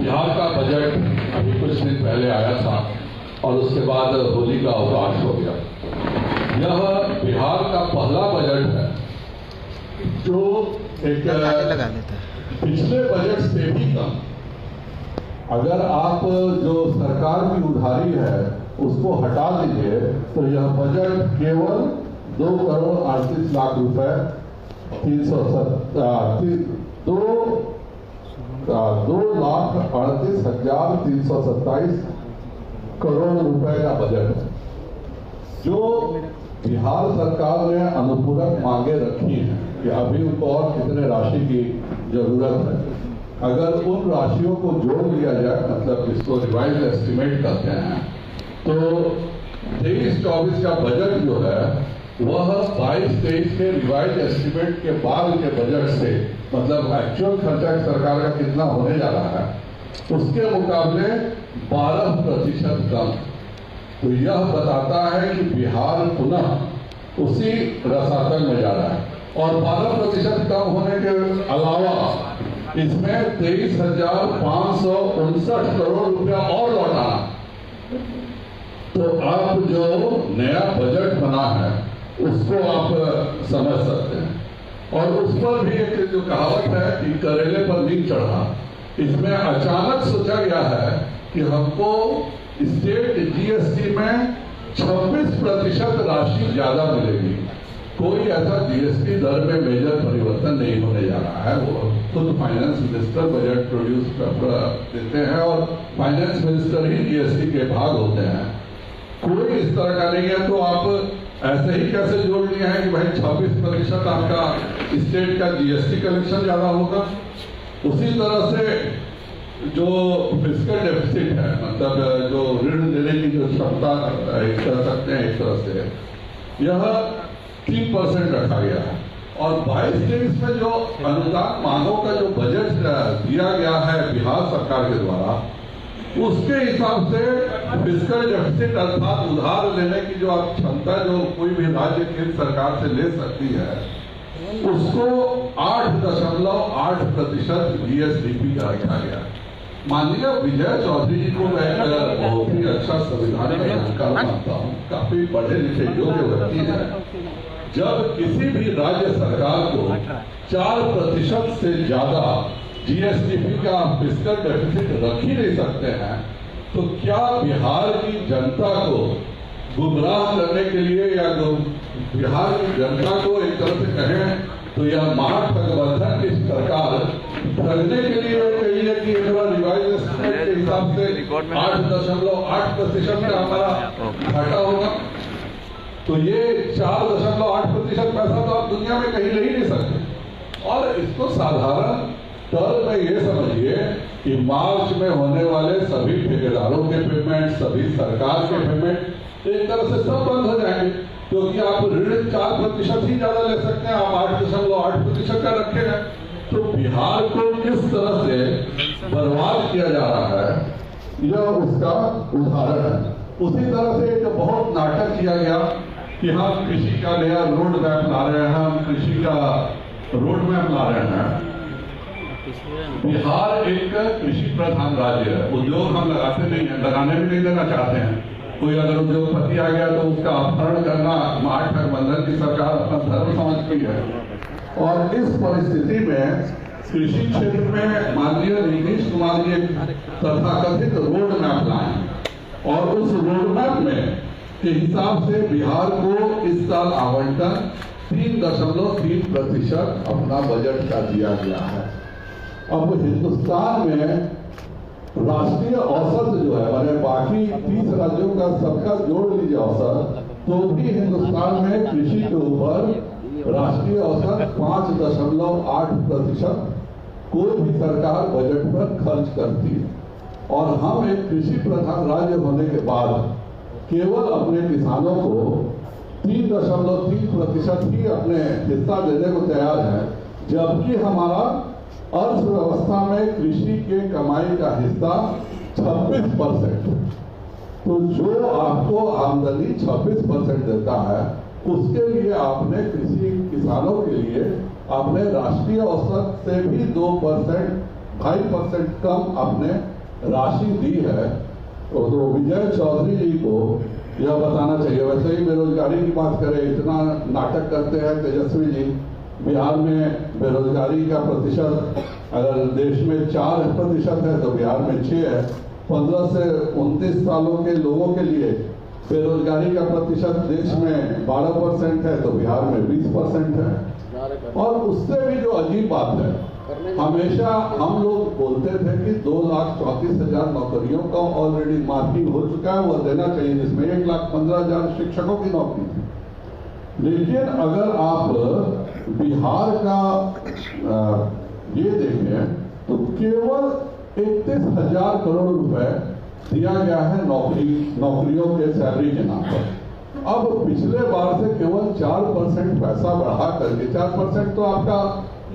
बिहार का बजट अभी कुछ दिन पहले आया था और उसके बाद होली का अवकाश हो गया। यह बिहार का पहला बजट है जो एक पिछले बजट से भी कम। अगर आप जो सरकार की उधारी है उसको हटा दीजिए तो यह बजट केवल 2,38,00,000 रुपए 2,38,327 करोड़ रुपए का बजट है जो बिहार सरकार ने अनुपूरक मांगे रखी हैं कि अभी उनको और कितने राशि की जरूरत है। अगर उन राशियों को जोड़ लिया जाए, मतलब इसको रिवाइज एस्टिमेट करते हैं, तो 23-24 का बजट जो है वह 22-23 के रिवाइज एस्टिमेट के बाद के बजट से, मतलब एक्चुअल खर्चा सरकार का कितना होने जा रहा है उसके मुकाबले 12% कम। तो यह बताता है कि बिहार पुनः उसी रसातल में जा रहा है। और 12% कम होने के अलावा इसमें 23,559 करोड़ रुपया और लौटाना। तो आप जो नया बजट बना है उसको आप समझ सकते हैं। और उस पर भी एक जो कहावत है कि करेले पर नींद चढ़ा, इसमें अचानक सोचा गया है कि हमको स्टेट जीएसटी में 26% राशि ज्यादा मिलेगी। कोई ऐसा जीएसटी दर में मेजर परिवर्तन नहीं होने जा रहा है। वो खुद फाइनेंस मिनिस्टर बजट प्रोड्यूस देते हैं और फाइनेंस मिनिस्टर ही जीएसटी के भाग होते हैं। कोई इस तरह का नहीं है। तो आप ऐसे ही कैसे जोड़ लिए हैं कि भाई 26% आपका स्टेट का जीएसटी कलेक्शन ज्यादा होगा। उसी तरह से जो फिस्कल डेफिसिट है, मतलब जो ऋण देने की जो क्षमता कह सकते हैं एक तरह से, यह 3% रखा गया है। और 22-23 में जो अनुदान मांगों का जो बजट दिया गया है बिहार सरकार के द्वारा, उसके हिसाब से फिस्कल डेफिसिट अर्थात उधार लेने की जो आप क्षमता जो कोई भी राज्य केंद्र सरकार से ले सकती है उसको 8.8% जीएसडीपी का रखा गया है। माननीय विजय चौधरी जी को मैं बहुत ही अच्छा संविधान का जानकार मानता हूँ, काफी पढ़े लिखे योग्य व्यक्ति है। जब किसी भी राज्य सरकार को 4% से ज्यादा जीएसडीपी का फिस्कल डेफिसिट रख ही नहीं सकते हैं, तो क्या बिहार की जनता को गुमराह करने के लिए या बिहार की जनता को एक तरह से कहें तो यह महागठबंधन की सरकार ठगने के लिए कही है कि रिवाइज एस्टिमेट के हिसाब से 8.8% का हमारा घाटा होगा। तो ये 4.8% पैसा तो आप दुनिया में कहीं ले ही नहीं सकते। और इसको साधारण तौर में ये समझिए कि मार्च में होने वाले सभी ठेकेदारों के पेमेंट, सभी सरकार के पेमेंट एक तरह से सब बंद हो जाएंगे, क्योंकि आप ऋण 4% ही ज्यादा ले सकते हैं, आप 8.8% का रखे हैं। तो बिहार को किस तरह से बर्बाद किया जा रहा है यह उसका उदाहरण है। उसी तरह से एक बहुत नाटक किया गया कि हम कृषि का नया रोड मैप ला रहे हैं, हम कृषि का रोड मैप ला रहे हैं। बिहार एक कृषि प्रधान राज्य है। उद्योग हम लगाते नहीं है, लगाने भी नहीं देना चाहते हैं। कोई अगर उद्योगपति आ गया तो उसका अपहरण करना महागठबंधन की सरकार अपना धर्म समझती है। और इस परिस्थिति में कृषि क्षेत्र में माननीय नीतीश कुमार जी तथाकथित रोड मैप लाए और उस रोड मैप में के हिसाब से बिहार को इस साल आवंटन 3.3% अपना बजट का दिया गया है। अब हिंदुस्तान में राष्ट्रीय औसत जो है, माने बाकी 30 राज्यों का सबका जोड़ लीजिए औसत, तो भी हिंदुस्तान में कृषि के ऊपर राष्ट्रीय औसत 5.8% कोई भी सरकार बजट पर खर्च करती है। और हम एक कृषि प्रधान राज्य होने के बाद केवल अपने किसानों को 3.3% ही अपने हिस्सा देने को तैयार है, जबकि हमारा अर्थव्यवस्था में कृषि के कमाई का हिस्सा 26%। तो जो आपको आमदनी 26% देता है उसके लिए आपने कृषि किसानों के लिए आपने राष्ट्रीय औसत से भी 2% 2.5% कम आपने राशि दी है। तो विजय चौधरी जी को यह बताना चाहिए। वैसे ही बेरोजगारी की बात करें, इतना नाटक करते हैं तेजस्वी जी। बिहार में बेरोजगारी का प्रतिशत अगर देश में 4% है तो बिहार में 6 है। 15 से 29 सालों के लोगों के लिए बेरोजगारी का प्रतिशत देश में 12% है तो बिहार में 20% है। और उससे भी जो अजीब बात है, हमेशा हम लोग बोलते थे कि 2,34,000 नौकरियों का ऑलरेडी मार्किंग हो चुका है, वो देना चाहिए, जिसमें 1,15,000 शिक्षकों की नौकरी थी। लेकिन अगर आप बिहार का ये देखें तो केवल 31,000 करोड़ रुपए दिया गया है नौकरियों के सैलरी के नाम पर। अब पिछले बार से केवल 4% पैसा बढ़ा करके, 4% तो आपका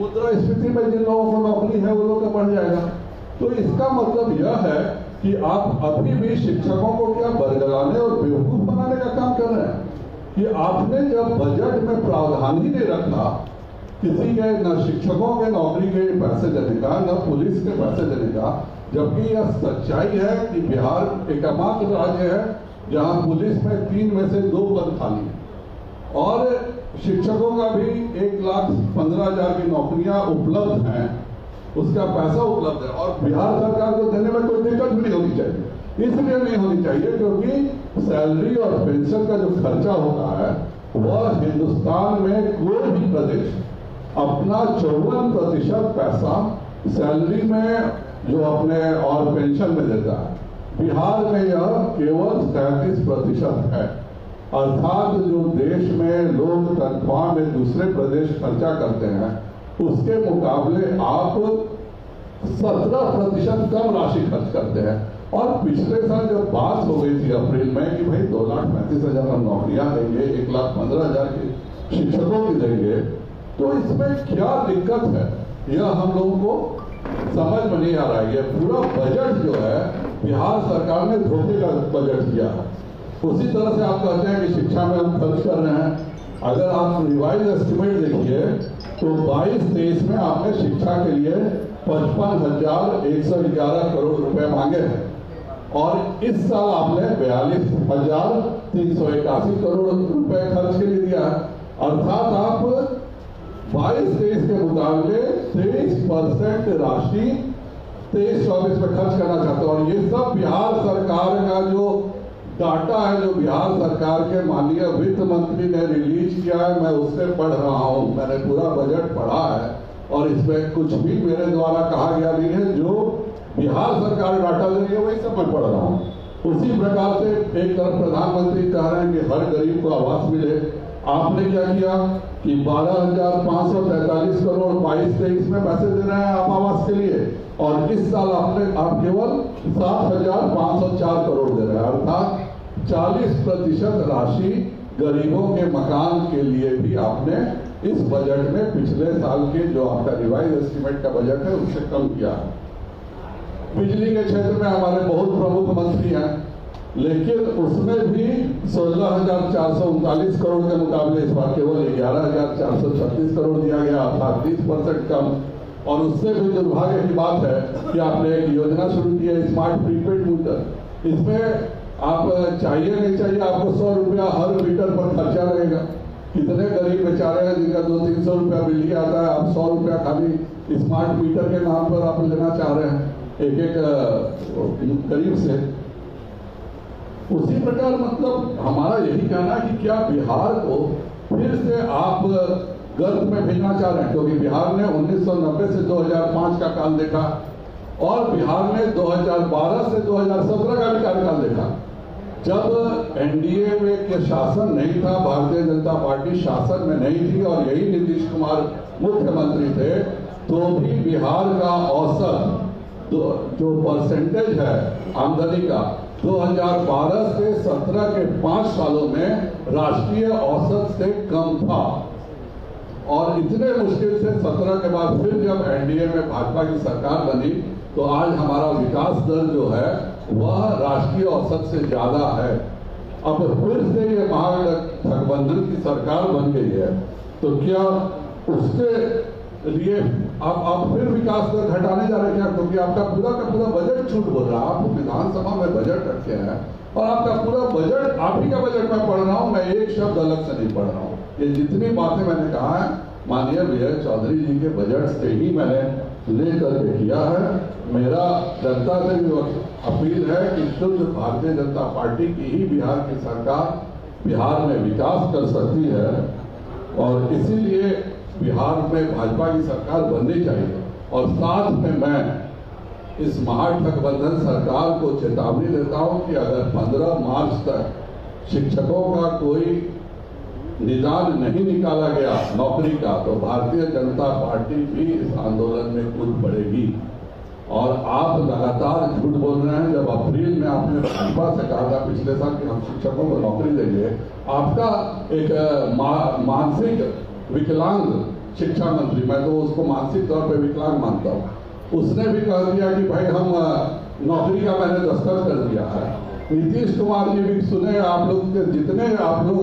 मुद्रास्फीति में जिन लोगों को नौकरी है वो लोग का बढ़ जाएगा। तो इसका मतलब यह है कि आप अभी भी शिक्षकों को क्या बरगलाने और बेवकूफ बनाने का काम कर रहे हैं कि आपने जब बजट में प्रावधान ही नहीं रखा किसी के, न शिक्षकों के नौकरी के पैसे देने का, न पुलिस के पैसे देने का, जबकि यह सच्चाई है कि बिहार एकमात्र राज्य है जहां पुलिस में 3 में से 2 पद खाली है और शिक्षकों का भी 1,15,000 की नौकरियां उपलब्ध हैं, उसका पैसा उपलब्ध है। और बिहार सरकार को देने में कोई दिक्कत भी नहीं होनी चाहिए। इसलिए नहीं होनी चाहिए क्योंकि सैलरी और पेंशन का जो खर्चा होता है वह हिंदुस्तान में कोई भी प्रदेश अपना 54% पैसा सैलरी में जो अपने और पेंशन में देता है। बिहार में यह केवल 37% है। अर्थात जो देश में लोग तनख्वाह में दूसरे प्रदेश खर्चा करते हैं उसके मुकाबले आप 17% कम राशि खर्च करते हैं। और पिछले साल जब बात हो गई थी अप्रैल में कि भाई 2,35,000 हम नौकरियां देंगे, 1,15,000 के शिक्षकों की देंगे, तो इसमें क्या दिक्कत है यह हम लोगों को समझ में नहीं आ रहा है। ये पूरा बजट जो है बिहार सरकार ने धोखे का बजट किया है। उसी तरह से आप कहते हैं कि शिक्षा में हम खर्च कर रहे हैं। अगर आप रिवाइज एस्टिमेट देखिए तो 22-23 में आपने शिक्षा के लिए 55,111 करोड़ रुपए मांगे हैं और इस साल आपने 42,381 करोड़ रुपए खर्च के लिए दिया है। अर्थात आप 22-23 के मुकाबले 23% राशि 23-24 में खर्च करना चाहते हो। और ये सब बिहार सरकार का जो डाटा है, जो बिहार सरकार के माननीय वित्त मंत्री ने रिलीज किया है, मैं उससे पढ़ रहा हूं। मैंने पूरा बजट पढ़ा है और इसमें कुछ भी मेरे द्वारा कहा गया नहीं है। जो बिहार सरकार डाटा दे रही है वही सब मैं पढ़ रहा हूं। उसी प्रकार से एक तरफ प्रधानमंत्री कह रहे हैं कि हर गरीब को आवास मिले। आपने क्या किया कि 12,543 करोड़ 22-23 में पैसे दे रहे हैं आप आवास के लिए और इस साल आप केवल 7,504 करोड़ दे रहे हैं। अर्थात 40% राशि गरीबों के मकान के लिए भी आपने इस बजट में पिछले साल के जो आपका रिवाइज एस्टिमेट का बजट है उससे कम किया। बिजली के क्षेत्र में हमारे बहुत प्रमुख मंत्री हैं, लेकिन उसमें भी 16,439 करोड़ के मुकाबले इस बार केवल 11,436 करोड़ दिया गया, अर्थात 30% कम। और उससे भी दुर्भाग्य की बात है कि आपने एक योजना शुरू की है स्मार्ट प्रीपेड मीटर। इसमें आप चाहिए नहीं चाहिए आपको 100 रुपया हर मीटर पर खर्चा रहेगा। कितने गरीब बेचारे हैं जिनका 200-300 रुपया बिल ही आता है, आप 100 रुपया खाली स्मार्ट मीटर के नाम पर आप लेना चाह रहे हैं एक गरीब से। उसी प्रकार मतलब हमारा यही कहना है कि क्या बिहार को फिर से आप गर्त में भेजना चाह रहे हैं, क्योंकि बिहार ने 1990 से 2005 का काल देखा और बिहार ने 2012 से 2017 का भी कार्यकाल देखा। जब एनडीए में के शासन नहीं था, भारतीय जनता पार्टी शासन में नहीं थी और यही नीतीश कुमार मुख्यमंत्री थे, तो भी बिहार का औसत जो परसेंटेज है आमदनी का 2012 से 17 के 5 सालों में राष्ट्रीय औसत से कम था। और इतने मुश्किल से 17 के बाद फिर जब एनडीए में भाजपा की सरकार बनी तो आज हमारा विकास दर जो है वह राष्ट्रीय औसत से ज्यादा है। अब फिर से ये महागठबंधन की सरकार बन गई है, तो क्या उसके लिए आप फिर विकास दर घटाने जा रहे हैं क्या? क्योंकि आपका पूरा का पूरा बजट छूट बोल रहा है। आप विधानसभा में बजट रखे हैं और आपका पूरा बजट, आप ही का बजट मैं पढ़ रहा हूँ, मैं एक शब्द अलग से नहीं पढ़ रहा हूँ। ये जितनी बातें मैंने कहा है माननीय विजय चौधरी जी के बजट से ही मैंने लेकर के किया है। मेरा जनता से भी अपील है कि शुद्ध भारतीय जनता पार्टी की ही बिहार की सरकार बिहार में विकास कर सकती है और इसीलिए बिहार में भाजपा की सरकार बननी चाहिए। और साथ में मैं इस महागठबंधन सरकार को चेतावनी देता हूं कि अगर 15 मार्च तक शिक्षकों का कोई निदान नहीं निकाला गया नौकरी का, तो भारतीय जनता पार्टी भी इस आंदोलन में कूद पड़ेगी। और आप लगातार झूठ बोल रहे हैं। जब अप्रैल में आपने भाजपा से कहा था पिछले साल कि हम शिक्षकों को नौकरी देंगे, आपका एक मानसिक विकलांग शिक्षा मंत्री, मैं तो उसको मानसिक तौर पे विकलांग मानता हूँ, उसने भी कह दिया कि भाई हम नौकरी का मैंने दस्तखत कर दिया है। नीतीश कुमार जी भी सुने, आप लोग के जितने आप लोग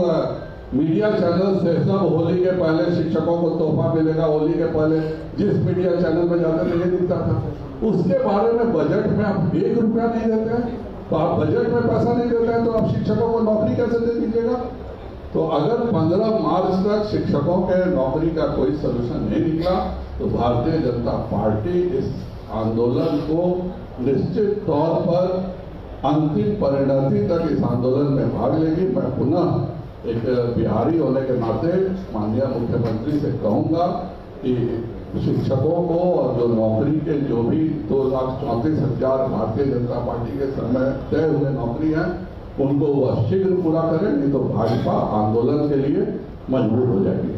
मीडिया चैनल से सब होली के पहले शिक्षकों को तोहफा मिलेगा, होली के पहले जिस मीडिया चैनल में जाते थे ये दिखता था, उसके बारे में बजट में आप 1 रुपया नहीं देते हैं। तो आप बजट में पैसा नहीं देते हैं तो आप शिक्षकों को नौकरी कैसे दे दीजिएगा? तो अगर 15 मार्च तक शिक्षकों के नौकरी का कोई सोल्यूशन नहीं निकला तो भारतीय जनता पार्टी इस आंदोलन को निश्चित तौर पर अंतिम परिणति तक इस आंदोलन में भाग लेगी। मैं पुनः एक बिहारी होने के नाते माननीय मुख्यमंत्री से कहूंगा कि शिक्षकों को और जो नौकरी के जो भी 2,34,000 भारतीय जनता पार्टी के समय तय हुए नौकरी हैं उनको वह शीघ्र पूरा करें, नहीं तो भाजपा आंदोलन के लिए मजबूर हो जाएगी।